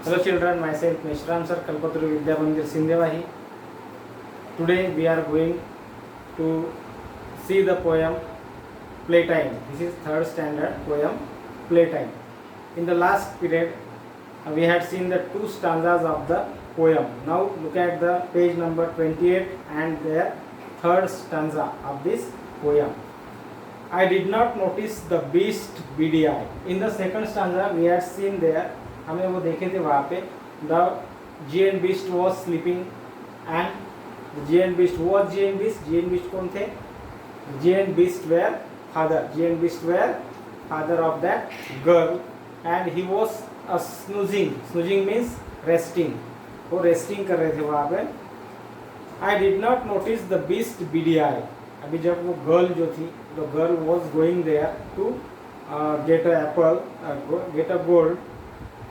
Hello children, myself Meshram Sir, Kalpatru Vidya Mandir Sindevahi. Today we are going to see the poem Playtime. This is third standard poem Playtime. In the last period, we had seen the two stanzas of the poem. Now look at the page number 28 and the third stanza of this poem. I did not notice the beast beady eye. In the second stanza we had seen there, हमें वो देखे थे वहाँ पे, the giant beast was sleeping and the giant beast was giant beast कौन थे? Giant beast were father of that girl and he was snoozing means resting, वो resting कर रहे थे वहाँ पे. I did not notice the beast beady eye. अभी जब वो गर्ल जो थी, the girl was going there to get a apple, get a gold,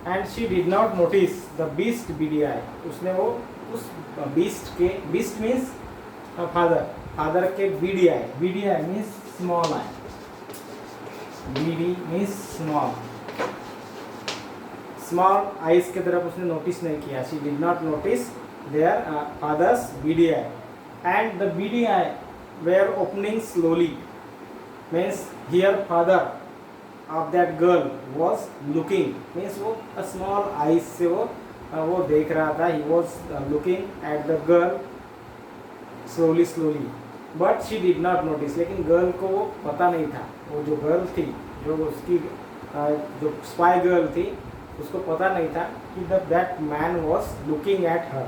and she did not notice the beast beady eye. उसने वो उस beast means father के beady eye means small eye. beady means small eyes के तरफ उसने notice नहीं किया. She did not notice their father's beady eye, and the beady eye were opening slowly. Means here father of that girl was looking, means वो a small eyes से वो देख रहा था. He was looking at the girl slowly, but she did not notice. लेकिन girl को वो पता नहीं था, वो जो girl थी, जो उसकी जो spy girl थी, उसको पता नहीं था कि that man was looking at her.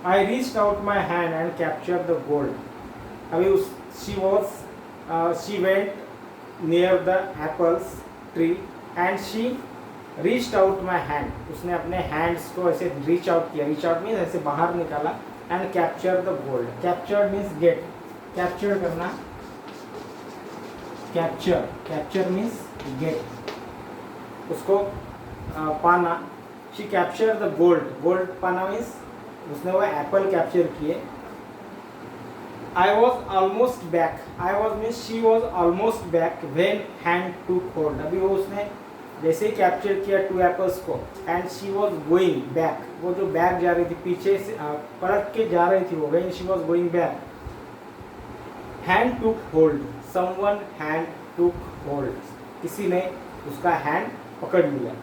I reached out my hand and captured the gold. अभी she went near the apples tree and she reached out my hand. उसने अपने hands को ऐसे reach out किया. Reach out means ऐसे बाहर निकाला and capture the gold. Capture means get. Capture करना. Capture means get. उसको पाना. She captured the gold. Gold पाना means उसने वो apple capture किए. I was almost back. I was means she was almost back when hand took hold. अभी वो उसने जैसे ही कैप्चर किया टू एप्पल्स को and she was going back. वो जो बैक जा रही थी, पीछे से पलट के जा रही थी वो. when she was going back, hand took hold. someone hand took hold. किसी ने उसका हैंड पकड़ लिया.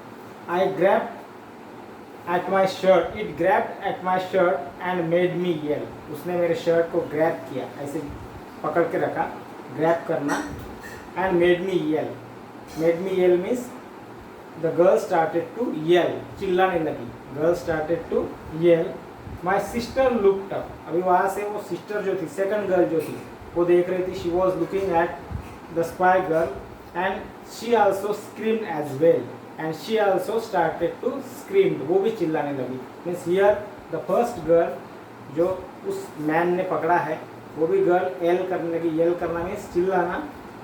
I grabbed at my shirt. It grabbed at my shirt and made me yell. उसने मेरे शर्ट को ग्रैब किया, ऐसे पकड़ के रखा, ग्रैब करना, and made me yell. Made me yell means the girl started to yell. चिल्लाने लगी. Girl started to yell. My sister looked up. अभी वहाँ से वो sister जो थी, second girl जो थी, वो देख रही थी. She was looking at the spy girl and she also screamed as well. And she also started to scream. वो भी चिल्लाने लगी. Means here the first girl जो उस man ने पकड़ा है, वो भी girl yell करने लगी. yell करना means चिल्लाना.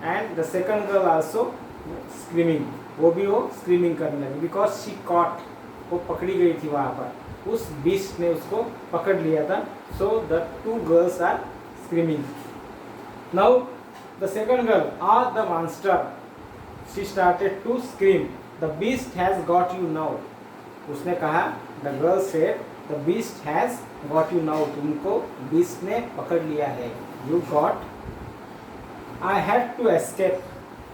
And the second girl also screaming. वो भी वो screaming करने लगी. Because she caught. वो पकड़ी गई थी वहाँ पर. उस beast ने उसको पकड़ लिया था. So the two girls are screaming. Now the second girl, the monster. She started to scream. The beast has got you now. उसने कहा, the girl said, the beast has got you now. तुमको beast ने पकड़ लिया है. You got. I had to escape.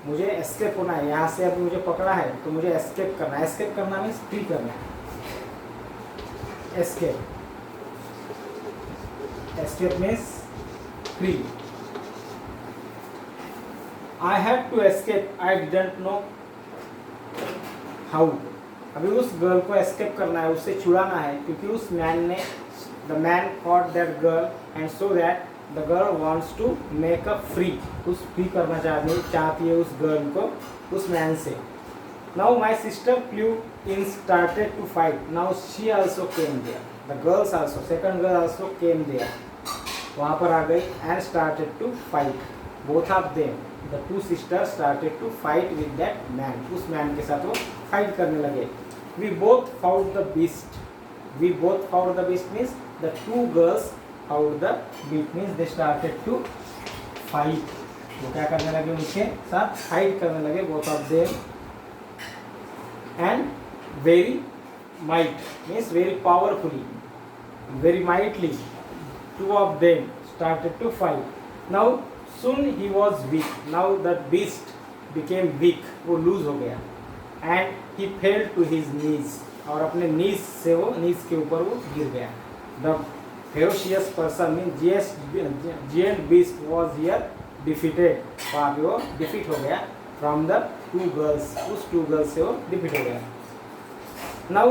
मुझे escape होना है. यहाँ से अभी मुझे पकड़ा है तो मुझे escape करना है. escape करना means free करना है. Escape means free. I had to escape. I didn't know how. अभी उस गर्ल को एस्केप करना है, उससे छुड़ाना है, क्योंकि उस मैन ने the man caught that girl and so that the girl wants to make a free. उस फ्री करना चाहती है उस गर्ल को उस मैन से. Now my sister flew in started to fight. Now she also came there. The girls also, second girl also came there. वहाँ पर आ गई and started to fight. Both of them, the two sisters started to fight with that man. उस man के साथ वो fight करने लगे. We both found the beast. We both found the beast means the two girls found the beast means they started to fight. वो क्या करने लगे, उनके साथ फाइट करने लगे both of them and very might means very powerfully, very mightily. Two of them started to fight. Now soon he was weak. Now that beast became weak, वो loose हो गया. And he fell to his knees, और अपने नीज से वो नीज के ऊपर वो गिर गया. The ferocious person means giant beast was here defeated. वहाँ पे वो defeat हो गया from the two girls. उस two girls से वो defeat हो गया. Now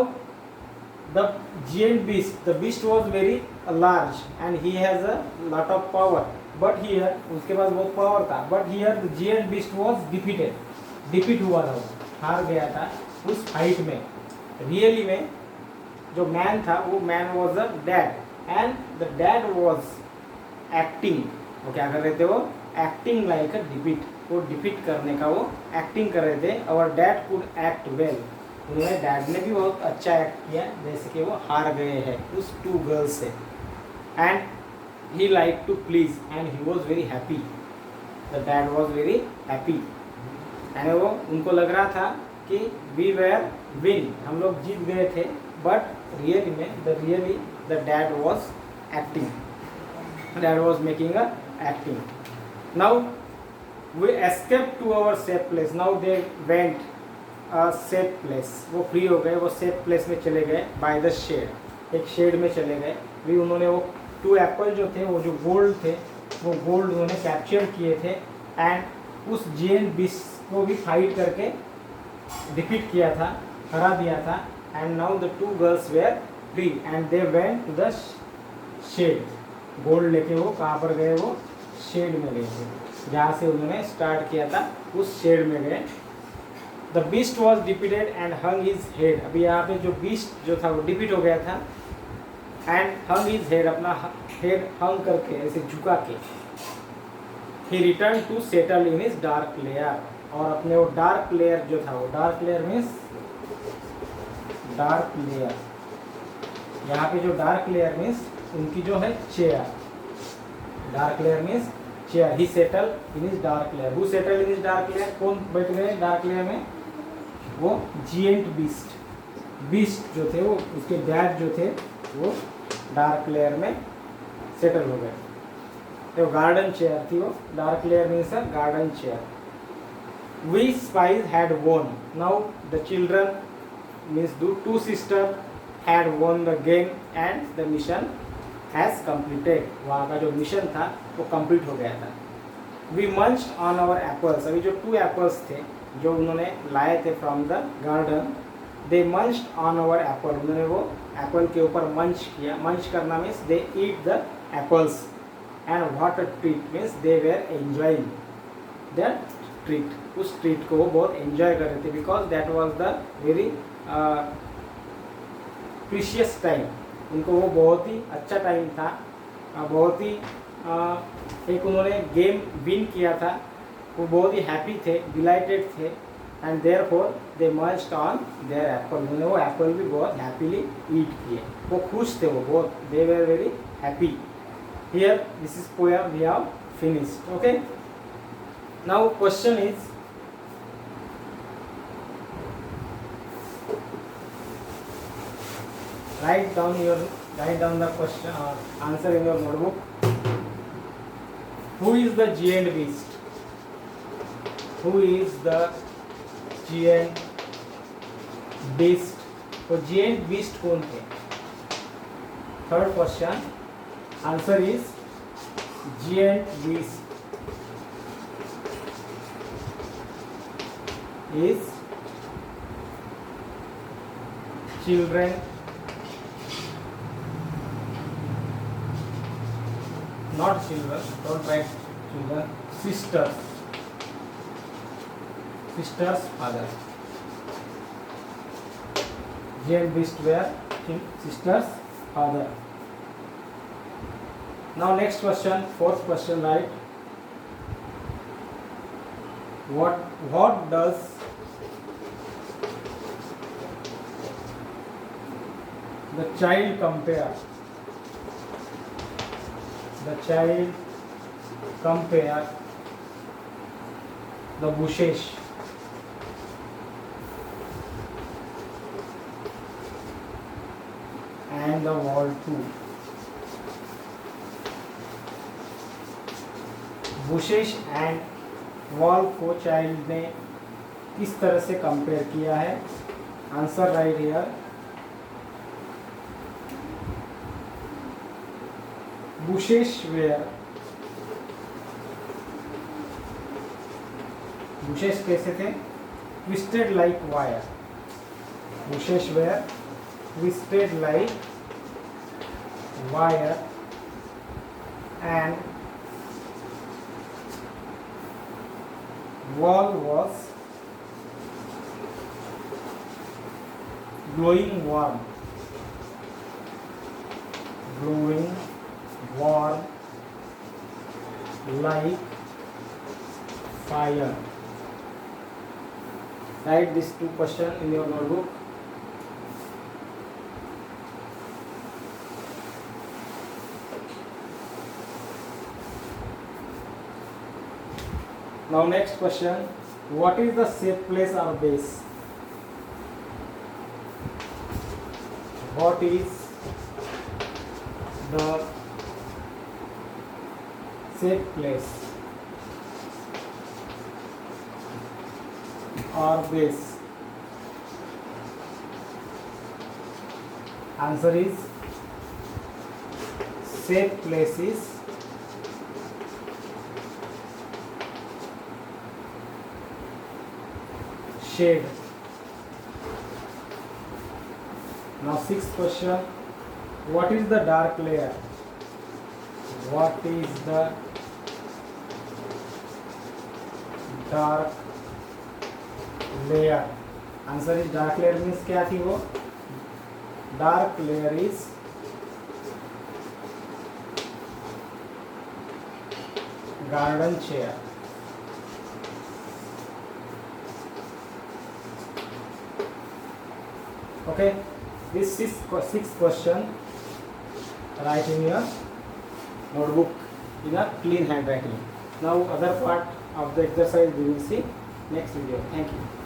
the giant beast, the beast was very large and he has a lot of power, but here उसके पास बहुत पावर था, but here the giant beast was defeated. defeat हुआ था, वो हार गया था उस फाइट में. रियली में जो मैन था वो man was a dad and the dad was acting. वो क्या कर रहे थे, वो एक्टिंग लाइक अ डिफीट. वो डिफीट करने का वो एक्टिंग कर रहे थे. और डैड कुड एक्ट वेल. उन्होंने डैड ने भी बहुत अच्छा एक्ट किया, जैसे कि वो हार गए हैं उस टू गर्ल्स से. And he like to please and he was very happy. The dad was very happy. And वो उनको लग रहा था कि वी वेर विन, हम लोग जीत गए थे. बट रियली में the dad was acting. Dad was making a acting. Now we escape to our safe place. Now they went safe place. वो फ्री हो गए, वो सेफ प्लेस में चले गए. बाय द शेड, एक शेड में चले गए. भी उन्होंने वो टू एप्पल जो थे, वो जो गोल्ड थे, वो गोल्ड उन्होंने कैप्चर किए थे. एंड उस जेन बिस्ट को भी फाइट करके डिफीट किया था, हरा दिया था. And now the two girls were free and they went to the shed. Gold लेके वो कहाँ पर गए, वो शेड में गए थे, जहाँ से उन्होंने स्टार्ट किया था उस शेड में गए. The beast was defeated and hung his head. अभी यहाँ पे जो बीस्ट जो था वो डिफीट हो गया था. एंड हंग हिज हेड, अपना हेड हंग करके ऐसे झुका के. He return to settle in his dark lair. और अपने वो डार्क लेयर जो था, वो dark layer means dark lair. यहाँ पे जो डार्क लेयर मीन्स उनकी जो है chair. Dark layer means chair. He settle in his dark lair. Who settle in his dark lair, कौन बैठ गए डार्क लेयर में, वो जिएंट बीस्ट. बीस्ट जो थे वो, उसके डैड जो थे वो डार्क लेयर में सेटल हो गए. तो गार्डन चेयर थी वो. Dark layer means a garden chair. We spice had won. Now the children means two sister had won the game and the mission has completed. वहाँ का जो मिशन था वो कंप्लीट हो गया था. We munched on our apples. अभी जो टू एप्पल्स थे जो उन्होंने लाए थे from the garden, they munched on our apple. उन्होंने वो एप्पल के ऊपर मंच किया. मंच करना means they eat the apples. And what a treat means they were enjoying that treat. उस ट्रीट को वो बहुत एंजॉय कर रहे थे, because that was the very precious time. उनको वो बहुत ही अच्छा टाइम था. बहुत ही एक उन्होंने गेम विन किया था. वो बहुत ही हैप्पी थे, डिलाइटेड थे. And therefore they munched on their apple. उन्होंने वो एप्पल भी बहुत हैप्पीली ईट किए. वो खुश थे, वो बहुत, they were very happy. Here this is poem we have finished. Okay, now question is, write down the question or answer in your notebook. Who is the giant beast? Who is the giant beast? तो giant beast कौन थे? Third question, answer is giant beast is children, not children, don't write children, sisters father. Giant beast were sisters father. Now next question, fourth question, right? What does the child compare the bushes. and the wall too. Bushes and wall को child ने किस तरह से compare किया है? Answer right here. Bushes कैसे थे? Twisted like wire. Bushes were twisted like wire and wall was glowing warm like fire. Write these two questions in your notebook. Now next question, what is the safe place or base? What is the safe place or base? Answer is safe place is shade. Now sixth question, what is the dark layer? What is the dark layer? Answer is dark layer means क्या थी वो? Dark layer is garden chair. Okay, this sixth question write in your notebook in a clean handwriting. Now other part of the exercise we will see next video. Thank you.